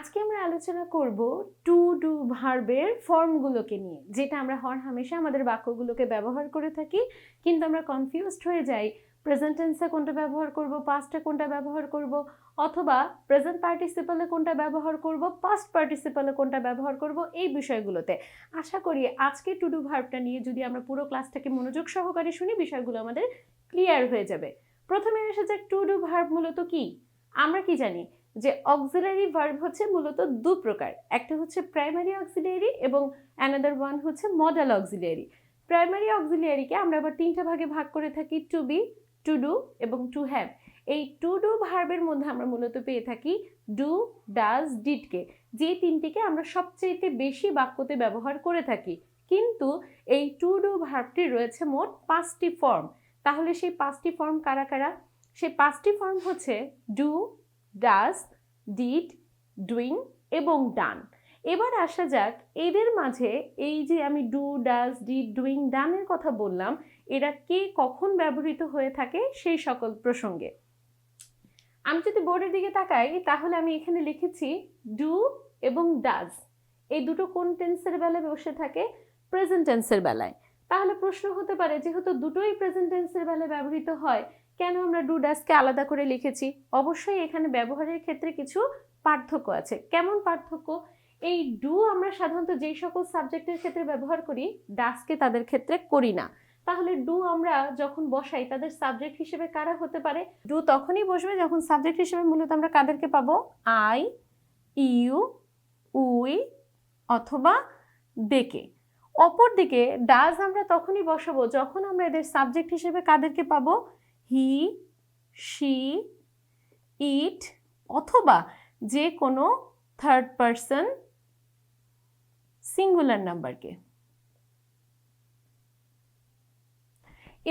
আজকে আমরা আলোচনা করব টু ডু ভার্বের ফর্মগুলোকে নিয়ে, যেটা আমরা হরহামেশা আমাদের বাক্যগুলোকে ব্যবহার করে থাকি, কিন্তু আমরা কনফিউজড হয়ে যাই প্রেজেন্ট টেন্সে কোনটা ব্যবহার করব, পাস্টে কোনটা ব্যবহার করব, অথবা প্রেজেন্ট পার্টিসিপলে কোনটা ব্যবহার করব, পাস্ট পার্টিসিপলে কোনটা ব্যবহার করব, এই বিষয়গুলোতে। আশা করি আজকে টু ডু ভার্বটা নিয়ে যদি আমরা পুরো ক্লাসটাকে মনোযোগ সহকারে শুনি, বিষয়গুলো আমাদের ক্লিয়ার হয়ে যাবে। প্রথমে আসা যাক, টু ডু ভার্ব মূলত কি? আমরা কি জানি যে অক্সিলারি ভার্ব হচ্ছে মূলত দু প্রকার, একটা হচ্ছে প্রাইমারি অক্সিলারি এবং অ্যানাদার ওয়ান হচ্ছে মডাল অক্সিলারি। প্রাইমারি অক্সিলারিকে আমরা আবার তিনটা ভাগে ভাগ করে থাকি, টু বি, টু ডু এবং টু হ্যাভ। এই টু ডু ভার্বের মধ্যে আমরা মূলত পেয়ে থাকি ডু, ডাজ, ডিডকে, যে তিনটিকে আমরা সবচেয়ে বেশি বাক্যতে ব্যবহার করে থাকি। কিন্তু এই টু ডু ভার্বটি রয়েছে মোট 5টি ফর্ম। তাহলে সেই 5টি ফর্ম কারা কারা? সেই 5টি ফর্ম হচ্ছে ডু, ডাজ, ডিড, ডুইং এবং ডান। এবার আসা যাক এদের মাঝে, এই যে আমি ডু, ডাজ, ডিড, ডুইং, ডানের কথা বললাম, এরা কে কখন ব্যবহৃত হয়ে থাকে সেই সকল প্রসঙ্গে। আমি যদি বোর্ডের দিকে তাকাই তাহলে আমি এখানে লিখেছি ডু এবং ডাজ, এই দুটো কোন টেন্সের বেলায় বসে থাকে? প্রেজেন্ট টেন্সের বেলায়। তাহলে প্রশ্ন হতে পারে, যেহেতু দুটোই প্রেজেন্ট টেন্সের বেলায় ব্যবহৃত হয়, কেন আমরা ডু ডাজকে আলাদা করে লিখেছি? অবশ্যই এখানে ব্যবহারের ক্ষেত্রে কিছু পার্থক্য আছে। কেমন পার্থক্য? এই ডু আমরা সাধারণত যেই সকল সাবজেক্টের ক্ষেত্রে ব্যবহার করি, ডাজকে তাদের ক্ষেত্রে করি না। তাহলে ডু আমরা যখন বসাই তাদের সাবজেক্ট হিসেবে কারা হতে পারে? ডু তখনই বসবে যখন সাবজেক্ট হিসেবে মূলত আমরা কাদেরকে পাবো? আই, ইউ, উই অথবা দেকে। অপরদিকে ডাজ আমরা তখনই বসাবো যখন আমরা এদের সাবজেক্ট হিসেবে কাদেরকে পাবো? হি, শি, ইট অথবা যে কোনো থার্ড পারসন সিঙ্গুলার নাম্বারকে।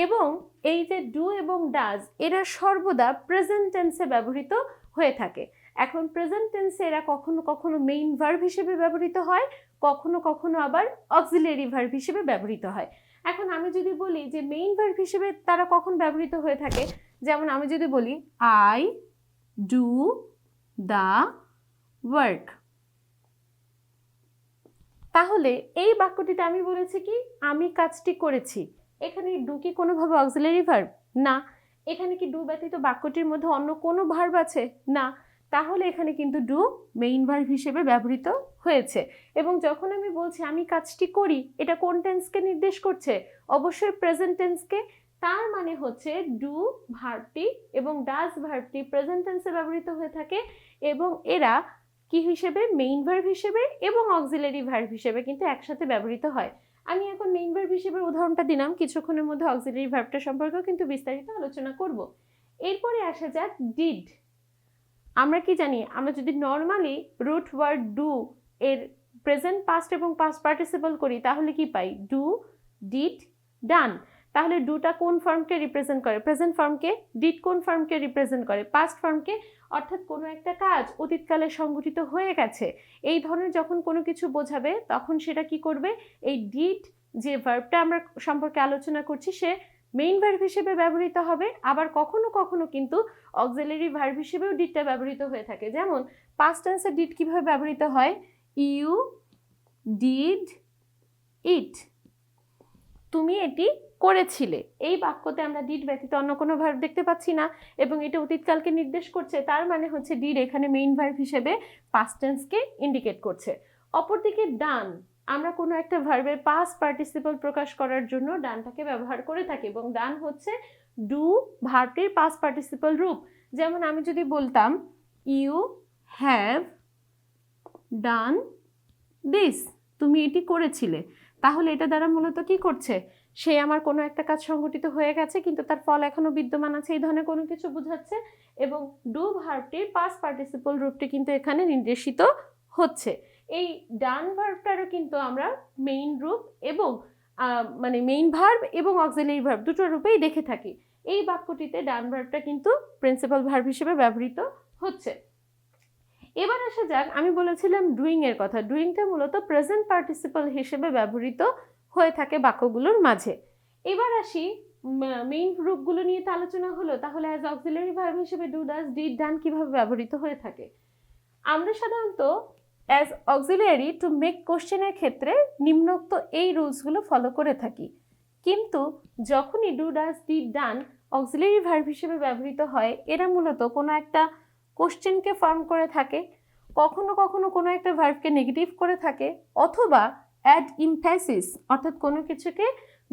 এবং এই যে ডু এবং ডাজ, এরা সর্বদা প্রেজেন্ট টেন্সে ব্যবহৃত হয়ে থাকে। এখন প্রেজেন্ট টেন্সে এরা কখনো কখনো মেইন ভার্ব হিসেবে ব্যবহৃত হয়, কখনো কখনো আবার অক্সিলারি ভার্ব হিসেবে ব্যবহৃত হয়। এখন আমি যদি বলি যে মেইন ভার্ব হিসেবে তারা কখন ব্যবহৃত হয়ে থাকে, যেমন আমি যদি বলি আই ডু দ্য ওয়ার্ক, তাহলে এই বাক্যটিতে আমি বলেছি কি আমি কাজটি করেছি। এখানে ডু কি কোনোভাবে অক্সিলারি ভার্ব? না। এখানে কি ডু ব্যতীত বাক্যটির মধ্যে অন্য কোনো ভার্ব আছে? না। তাহলে এখানে কিন্তু ডু মেইন ভার্ব হিসেবে ব্যবহৃত হয়েছে। এবং যখন আমি বলছি আমি কাজটি করি, এটা কোন টেন্সকে নির্দেশ করছে? অবশ্যই প্রেজেন্ট টেন্সকে। তার মানে হচ্ছে ডু ভার্বটি এবং ডাজ ভার্বটি প্রেজেন্ট টেন্সে ব্যবহৃত হয়ে থাকে, এবং এরা কি হিসেবে? মেইন ভার্ব হিসেবে এবং অক্সিলারি ভার্ব হিসেবে কিন্তু একসাথে ব্যবহৃত হয়। আমি এখন মেইন ভার্ব হিসেবে উদাহরণটা দিলাম, কিছুক্ষণের মধ্যে অক্সিলারি ভার্বটা সম্পর্কেও কিন্তু বিস্তারিত আলোচনা করব। এরপরে আসা যাক ডিড। আমরা কি জানি? আমরা যদি নর্মালি রুট ওয়ার্ড ডু এর প্রেজেন্ট, পাস্ট এবং পাস্ট পার্টিসিপল করি তাহলে কি পাই? ডু, ডিড, ডান। তাহলে ডুটা কোন ফর্মকে রিপ্রেজেন্ট করে? প্রেজেন্ট ফর্মকে। ডিড কোন ফর্মকে রিপ্রেজেন্ট করে? পাস্ট ফর্মকে। অর্থাৎ কোনো একটা কাজ অতীতকালে সংঘটিত হয়ে গেছে, এই ধরনের যখন কোনো কিছু বোঝাবে তখন সেটা কি করবে? এই ডিড যে ভার্বটা আমরা সম্পর্কে আলোচনা করছি সে মেইন ভার্ব হিসেবে ব্যবহৃত হবে, আবার কখনো কখনো কিন্তু অক্সিলারি ভার্ব হিসেবেও ডিডটা ব্যবহৃত হয়ে থাকে। যেমন পাস্ট টেন্সে ডিড কিভাবে ব্যবহৃত হয়? ইউ ডিড ইট, তুমি এটি করেছিলে। এই বাক্যতে আমরা ডিড ব্যতীত অন্য কোনো ভার্ব দেখতে পাচ্ছি না, এবং এটা অতীতকালকে নির্দেশ করছে। তার মানে হচ্ছে ডিড এখানে মেইন ভার্ব হিসেবে পাস্ট টেন্সকে ইন্ডিকেট করছে। অপরদিকে ডান, আমরা কোনো একটা ভার্বের পাস্ট পার্টিসিপল প্রকাশ করার জন্য ডানটাকে ব্যবহার করে থাকি, এবং ডান হচ্ছে ডু ভার্বটির পাস্ট পার্টিসিপল রূপ। যেমন আমি যদি বলতাম ইউ হ্যাভ ডান দিস, তুমি এটি করেছিলে, তাহলে এটা দ্বারা মূলত কি করছে? সে আমার কোনো একটা কাজ সংঘটিত হয়ে গেছে কিন্তু তার ফল এখনো বিদ্যমান আছে, এই ধরনের কোনো কিছু বোঝাচ্ছে। এবং ডু ভার্বটির পাস্ট পার্টিসিপল রূপটি কিন্তু এখানে নির্দেশিত হচ্ছে। এই ডান ভার্বটারও কিন্তু আমরা মেইন রূপ এবং মানে মেইন ভার্ব এবং অক্সিলারি ভার্ব দুটো রূপেই দেখে থাকি। এই বাক্যটিতে ডান ভার্বটা কিন্তু প্রিন্সিপাল ভার্ব হিসেবে ব্যবহৃত হচ্ছে। এবার আসা যাক, আমি বলেছিলাম ডুইং এর কথা। ডুইংটা মূলত প্রেজেন্ট পার্টিসিপল হিসেবে ব্যবহৃত হয়ে থাকে বাক্যগুলোর মাঝে। এবার আসি মেইন রূপগুলো নিয়ে তো আলোচনা হলো, তাহলে অ্যাজ অক্সিলারি ভার্ব হিসেবে ডু, ডাজ, ডিড, ডান কিভাবে ব্যবহৃত হয়ে থাকে। আমরা সাধারণত অ্যাজ অক্সিলিয়ারি টু মেক কোশ্চেনের ক্ষেত্রে নিম্নোক্ত এই রুলসগুলো ফলো করে থাকি, কিন্তু যখনই do does did done auxiliary verb হিসেবে ব্যবহৃত হয়, এরা মূলত কোনো একটা কোশ্চেনকে ফর্ম করে থাকে, কখনো কখনো কোনো একটা ভার্বকে নেগেটিভ করে থাকে, অথবা অ্যাড ইমফ্যাসিস অর্থাৎ কোনো কিছুকে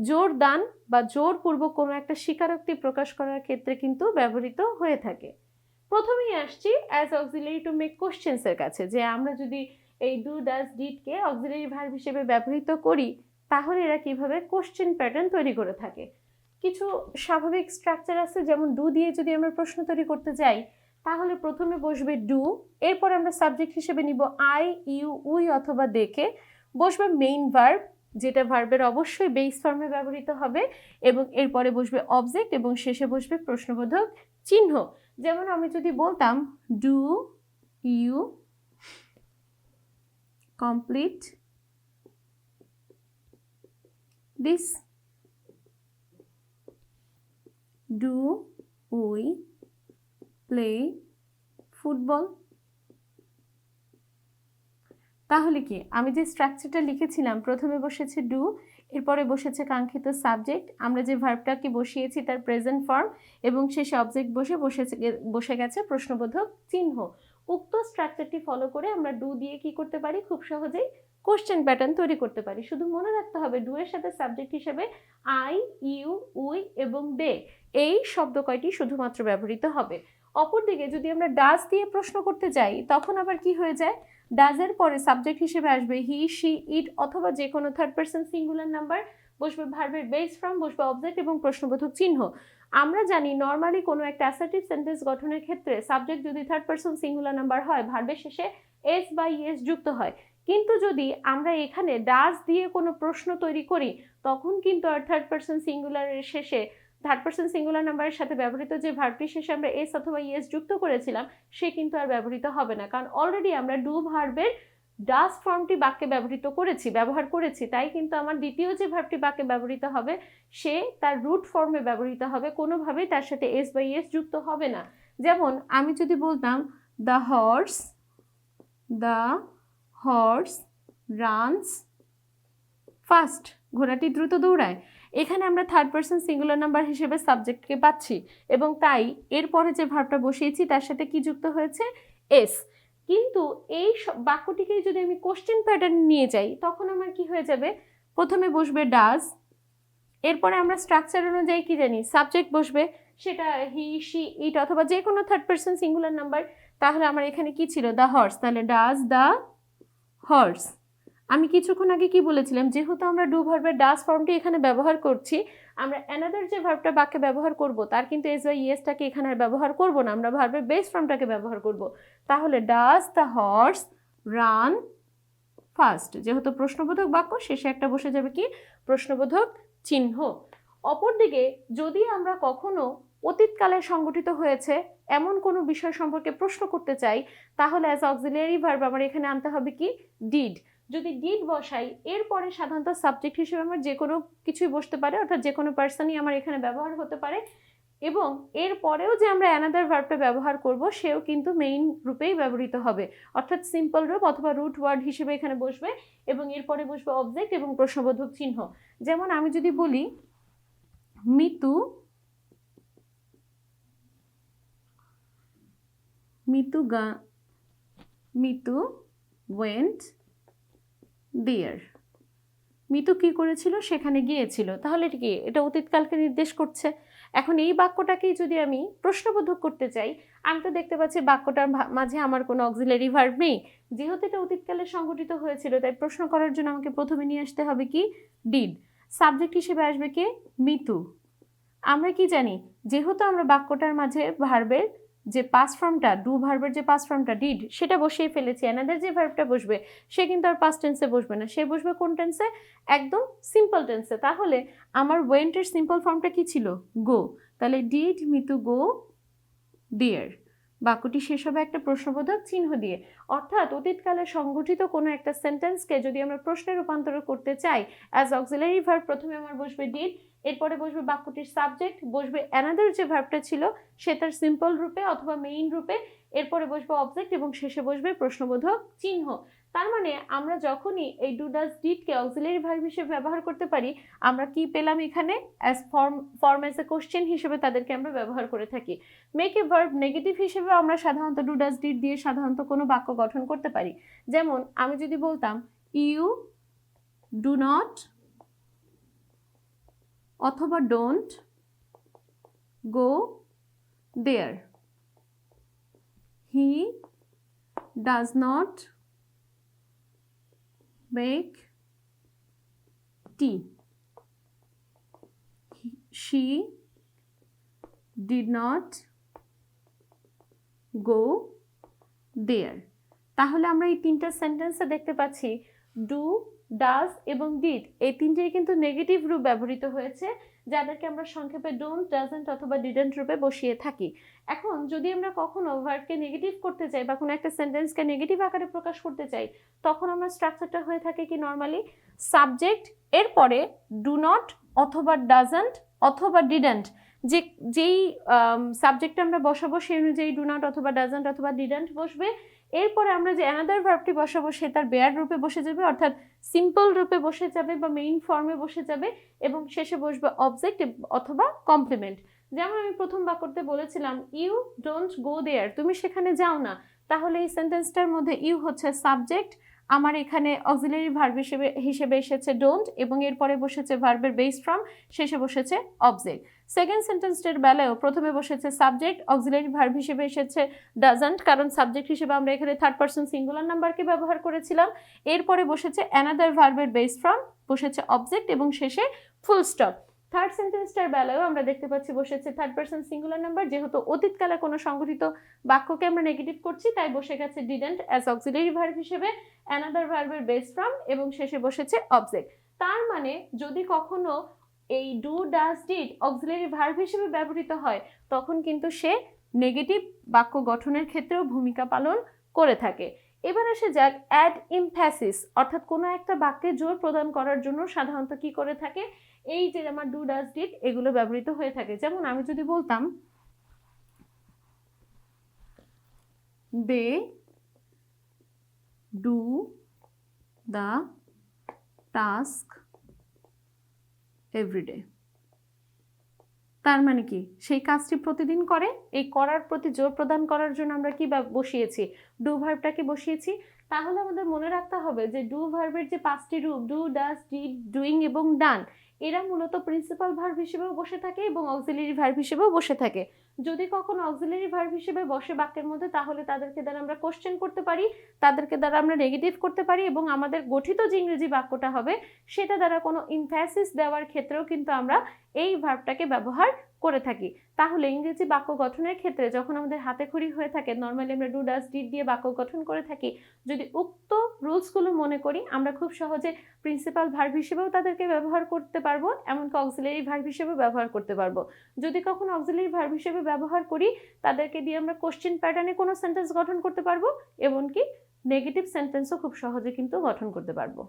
জোর দান বা জোরপূর্বক কোনো একটা স্বীকারোক্তি প্রকাশ করার ক্ষেত্রে কিন্তু ব্যবহৃত হয়ে থাকে। প্রথমেই আসছি অ্যাজ অক্সিলারি টু মেক কোশ্চেন্সের কাছে, যে আমরা যদি এই ডু ডাজ ডিডকে অক্সিলারি ভার্ব হিসেবে ব্যবহৃত করি তাহলে এরা কিভাবে কোশ্চেন প্যাটার্ন তৈরি করে থাকে। কিছু স্বাভাবিক স্ট্রাকচার আছে, যেমন ডু দিয়ে যদি আমরা প্রশ্ন তৈরি করতে যাই তাহলে প্রথমে বসবে ডু, এরপর আমরা সাবজেক্ট হিসেবে নিব আই, ইউ, উই অথবা দেখে, বসবে মেইন ভার্ব যেটা ভার্বের অবশ্যই বেস ফর্মে ব্যবহৃত হবে, এবং এরপরে বসবে অবজেক্ট এবং শেষে বসবে প্রশ্নবোধক চিহ্ন। যেমন আমি যদি বলতাম do you complete this, do we play football, তাহলে কি আমি যে স্ট্রাকচারটা লিখেছিলাম প্রথমে বসেছে ডু, এরপরে বসেছে কাঙ্ক্ষিত সাবজেক্ট, আমরা যে ভার্বটাকে বসিয়েছি তার প্রেজেন্ট ফর্ম, এবং শেষে অবজেক্ট বসে গেছে প্রশ্নবোধক চিহ্ন। উক্ত স্ট্রাকচারটি ফলো করে আমরা ডু দিয়ে কি করতে পারি, খুব সহজেই কোশ্চেন প্যাটার্ন তৈরি করতে পারি। শুধু মনে রাখতে হবে ডু এর সাথে সাবজেক্ট হিসেবে আই, ইউ, উই এবং দে এই শব্দ কয়টি শুধুমাত্র ব্যবহৃত হবে। অপরদিকে যদি আমরা ডাজ দিয়ে প্রশ্ন করতে যাই তখন আবার কি হয়ে যায়, ডাজের পরে সাবজেক্ট হিসেবে আসবে হি, শি, ইট অথবা যে কোনো থার্ড পারসন সিঙ্গুলার নাম্বার, বসবে ভার্বের বেস ফর্ম, বসবে অবজেক্ট এবং প্রশ্নবোধক চিহ্ন। আমরা জানি নর্মালি কোনো একটা অ্যাসার্টিভ সেন্টেন্স গঠনের ক্ষেত্রে সাবজেক্ট যদি থার্ড পারসন সিঙ্গুলার নাম্বার হয় ভার্বের শেষে এস বা ইএস যুক্ত হয়, কিন্তু যদি আমরা এখানে ডাজ দিয়ে কোনো প্রশ্ন তৈরি করি তখন কিন্তু আর থার্ড পারসন সিঙ্গুলারের শেষে থার্ড পারসন সিঙ্গুলার নাম্বারের সাথে ব্যবহৃত যে ভার্বটির শেষে আমরা এস অথবা ইএস যুক্ত করেছিলাম সে কিন্তু আর ব্যবহৃত হবে না, কারণ অলরেডি আমরা ডু ভার্বের ডাজ ফর্মটি বাক্যে ব্যবহার করেছি, তাই কিন্তু আমার দ্বিতীয় যে ভার্বটি বাক্যে ব্যবহৃত হবে সে তার রুট ফর্মে ব্যবহৃত হবে, কোনোভাবেই তার সাথে এস বা ইএস যুক্ত হবে না। যেমন আমি যদি বলতাম দ্য হর্স রানস ফাস্ট, ঘোড়াটি দ্রুত দৌড়ায়, এখানে আমরা থার্ড পারসন সিঙ্গুলার নাম্বার হিসেবে সাবজেক্টকে পাচ্ছি এবং তাই এরপরে যে ভার্বটা বসিয়েছি তার সাথে কি যুক্ত হয়েছে, এস। কিন্তু এই বাক্যটিকে যদি আমি কোশ্চেন প্যাটার্ন নিয়ে যাই তখন আমার কি হয়ে যাবে, প্রথমে বসবে ডাজ, এরপরে আমরা স্ট্রাকচার অনুযায়ী কি জানি সাবজেক্ট বসবে, সেটা হি, শি, ইট অথবা যে কোনো থার্ড পারসন সিঙ্গুলার নাম্বার। তাহলে আমার এখানে কি ছিল, দ্য হর্স, তাহলে ডাজ দ্য হর্স। আমি কিছুক্ষণ আগে কি বলেছিলাম, যেহেতু আমরা ডু ভার্বের ডাজ ফর্মটি এখানে ব্যবহার করছি, আমরা অ্যানাদার যে ভার্বটা বাক্যে ব্যবহার করব তার কিন্তু এস বা ইএসটাকে এখানে আর ব্যবহার করব না, আমরা ভার্বের বেস ফর্মটাকে ব্যবহার করব। তাহলে does the horse run fast, যেহেতু প্রশ্নবোধক বাক্য শেষে একটা বসে যাবে কি, প্রশ্নবোধক চিহ্ন। অপরদিকে যদি আমরা কখনো অতীতকালে সংগঠিত হয়েছে এমন কোনো বিষয় সম্পর্কে প্রশ্ন করতে চাই তাহলে অ্যাজ অক্সিলিয়ারি ভার্ব আমার এখানে আনতে হবে কি, ডিড। যদি ডিড বসাই এরপরে সাধারণত সাবজেক্ট হিসেবে আমার যে কোনো কিছুই বসতে পারে, অর্থাৎ যে কোনো পার্সনই আমার এখানে ব্যবহার হতে পারে, এবং এরপরেও যে আমরা অ্যানাদার ভার্বটা ব্যবহার করব সেও কিন্তু মেইন রূপেই ব্যবহৃত হবে, অর্থাৎ সিম্পল রূপ অথবা রুট ওয়ার্ড হিসেবে এখানে বসবে এবং এরপরে বসবে অবজেক্ট এবং প্রশ্নবোধক চিহ্ন। যেমন আমি যদি বলি মিতু ওয়েন্ট দেয়ার, মিতু কি করেছিল, সেখানে গিয়েছিল, তাহলে কি এটা অতীতকালকে নির্দেশ করছে। এখন এই বাক্যটাকেই যদি আমি প্রশ্নবোধক করতে চাই, আমি তো দেখতে পাচ্ছি বাক্যটার মাঝে আমার কোনো অক্সিলারি ভার্ব নেই, যেহেতু এটা অতীতকালে সংঘটিত হয়েছিল তাই প্রশ্ন করার জন্য আমাকে প্রথমে নিয়ে আসতে হবে কি, ডিড। সাবজেক্ট হিসেবে আসবে কি, মিতু। আমরা কি জানি, যেহেতু আমরা বাক্যটার মাঝে ভার্বের যে পাস্ট ফর্মটা, ডু ভার্বের যে পাস্ট ফর্মটা ডিড সেটা বসিয়ে ফেলেছি, অ্যানাদার যে ভার্বটা বসবে সে কিন্তু আর পাস্ট টেন্সে বসবে না, সে বসবে কোন টেন্সে, একদম সিম্পল টেন্সে। তাহলে আমার ওয়েন্টের সিম্পল ফর্মটা কি ছিল, গো, তাহলে ডিড মিতু গো দেয়ার, বাক্যটি শেষ হবে একটা প্রশ্নবোধক চিহ্ন দিয়ে। অর্থাৎ অতীতকালে সংগঠিত কোনো একটা সেন্টেন্সকে যদি আমরা প্রশ্নে রূপান্তর করতে চাই অ্যাজ অক্সিলারি ভার্ব প্রথমে আমার বসবে ডিড, এরপরে বসবে বাক্যটির সাবজেক্ট, বসবে অ্যানাদার যে ভার্বটা ছিল সে তার সিম্পল রূপে অথবা মেইন রূপে, এরপরে বসবে অবজেক্ট এবং শেষে বসবে প্রশ্নবোধক চিহ্ন। তার মানে আমরা যখনই এই ডু ডাজ ডিডকে অক্সিলারি ভার্ব হিসেবে ব্যবহার করতে পারি, আমরা কি পেলাম এখানে? As form as a question হিসেবে তাদেরকে আমরা ব্যবহার করে থাকি। মেক এ ভার্ব নেগেটিভ হিসেবে আমরা সাধারণত ডু ডাজ ডিড দিয়ে সাধারণত কোনো বাক্য গঠন করতে পারি। যেমন আমি যদি বলতাম ইউ ডু নট অথবা don't go there, he does not make tea, she did not go there। তাহলে আমরা এই তিনটা সেন্টেন্সে দেখতে পাচ্ছি ডু, ডাজ এবং ডিড এই তিনটেই কিন্তু নেগেটিভ রূপ ব্যবহৃত হয়েছে, যাদেরকে আমরা সংক্ষেপে ডোন্ট, ডাজন্ট অথবা ডিডন্ট রূপে বসিয়ে থাকি। এখন যদি আমরা কখনো ভার্বকে নেগেটিভ করতে চাই বা কোনো একটা সেন্টেন্সকে নেগেটিভ আকারে প্রকাশ করতে চাই, তখন আমরা স্ট্রাকচারটা হয়ে থাকে কি নর্মালি সাবজেক্ট, এরপরে ডু নট অথবা ডাজন্ট অথবা ডিডন্ট, যেই সাবজেক্টটা আমরা বসাবো সেই অনুযায়ী ডু নট অথবা ডাজন্ট অথবা ডিডন্ট বসবে। এরপরে আমরা যে অ্যানাদার ভার্বটি বসাবো সে তার বেয়ার রূপে বসে যাবে, অর্থাৎ সিম্পল রূপে বসে যাবে বা মেইন ফর্মে বসে যাবে, এবং শেষে বসবে অবজেক্ট অথবা কমপ্লিমেন্ট। যেমন আমি প্রথম বাক্যতে বলেছিলাম ইউ ডোন্ট গো দেয়ার, তুমি সেখানে যাও না, তাহলে এই সেন্টেন্সটার মধ্যে ইউ হচ্ছে সাবজেক্ট, আমার এখানে অক্সিলারি ভার্ব হিসেবে এসেছে ডোন্ট, এবং এরপরে বসেছে ভার্বের বেস ফর্ম, শেষে বসেছে অবজেক্ট। সেকেন্ড সেন্টেন্সটার বেলায়ও প্রথমে বসেছে সাবজেক্ট, অক্সিলারি ভার্ব হিসেবে এসেছে ডাজন্ট, কারণ সাবজেক্ট হিসেবে আমরা এখানে থার্ড পারসন সিঙ্গুলার নাম্বারকে ব্যবহার করেছিলাম। এরপরে বসেছে অ্যানাদার ভার্বের বেস ফর্ম, বসেছে অবজেক্ট এবং শেষে ফুল স্টপ। থার্ড সেন্টেন্সটার বেলায়ও আমরা দেখতে পাচ্ছি বসেছে থার্ড পারসন সিঙ্গুলার নাম্বার, যেহেতু অতীতকালে কোনো সংগঠিত বাক্যকে আমরা নেগেটিভ করছি তাই বসে গেছে ডিডন্ট অ্যাজ অক্সিলারি ভার্ব হিসেবে, অ্যানাদার ভার্বের বেস ফর্ম এবং শেষে বসেছে অবজেক্ট। তার মানে যদি কখনো এই do, does, did auxiliary verb হিসেবে ব্যবহৃত হয়, তখন কিন্তু সে নেগেটিভ বাক্য গঠনের ক্ষেত্রেও ভূমিকা পালন করে থাকে। এবার আসে যাক অ্যাড ইমফ্যাসিস, অর্থাৎ কোনো একটা বাক্যে জোর প্রদান করার জন্য সাধারণত কি করে থাকে, এই যে আমার ডু, ডাজ, ডিড এগুলো ব্যবহৃত হয়ে থাকে। যেমন আমি যদি বলতাম they do the task everyday, তার মানে কি সেই কাজটি প্রতিদিন করে, এই করার প্রতি জোর প্রদান করার জন্য আমরা কি বসিয়েছি, ডু ভার্বটাকে বসিয়েছি। তাহলে আমাদের মনে রাখতে হবে যে ডু ভার্বের যে পাঁচটি রূপ ডু, ডাজ, ডিড, ডুইং এবং ডান, এরা মূলত প্রিন্সিপাল ভার্ব হিসেবেও বসে থাকে এবং অক্সিলারি ভার্ব হিসেবেও বসে থাকে। যদি কখনো অক্সিলারি ভার্ব হিসেবে বসে বাক্যের মধ্যে, তাহলে তাদেরকে দ্বারা আমরা কোশ্চেন করতে পারি, তাদেরকে দ্বারা আমরা নেগেটিভ করতে পারি, এবং আমাদের গঠিত যে ইংরেজি বাক্যটা হবে সেটা দ্বারা কোনো ইমফ্যাসিস দেওয়ার ক্ষেত্রেও কিন্তু আমরা এই ভার্বটাকে ব্যবহার করে থাকি। তাহলে ইংরেজি বাক্য গঠনের ক্ষেত্রে যখন আমাদের হাতে খড়ি হয়ে থাকে, নর্মালি আমরা ডু, ডাজ, ডিড দিয়ে বাক্য গঠন করে থাকি, যদি উক্ত রুলসগুলো মনে করি আমরা খুব সহজে প্রিন্সিপাল ভার্ব হিসেবেও তাদেরকে ব্যবহার করতে পারবো, এমনকি অক্সিলারি ভার্ব হিসেবেও ব্যবহার করতে পারবো। যদি কখনো অক্সিলারি ভার্ব হিসেবে ব্যবহার করি, তাদেরকে দিয়ে আমরা কোশ্চেন প্যাটার্নে কোনো সেন্টেন্স গঠন করতে পারবো, এমনকি নেগেটিভ সেন্টেন্সও খুব সহজে কিন্তু গঠন করতে পারবো।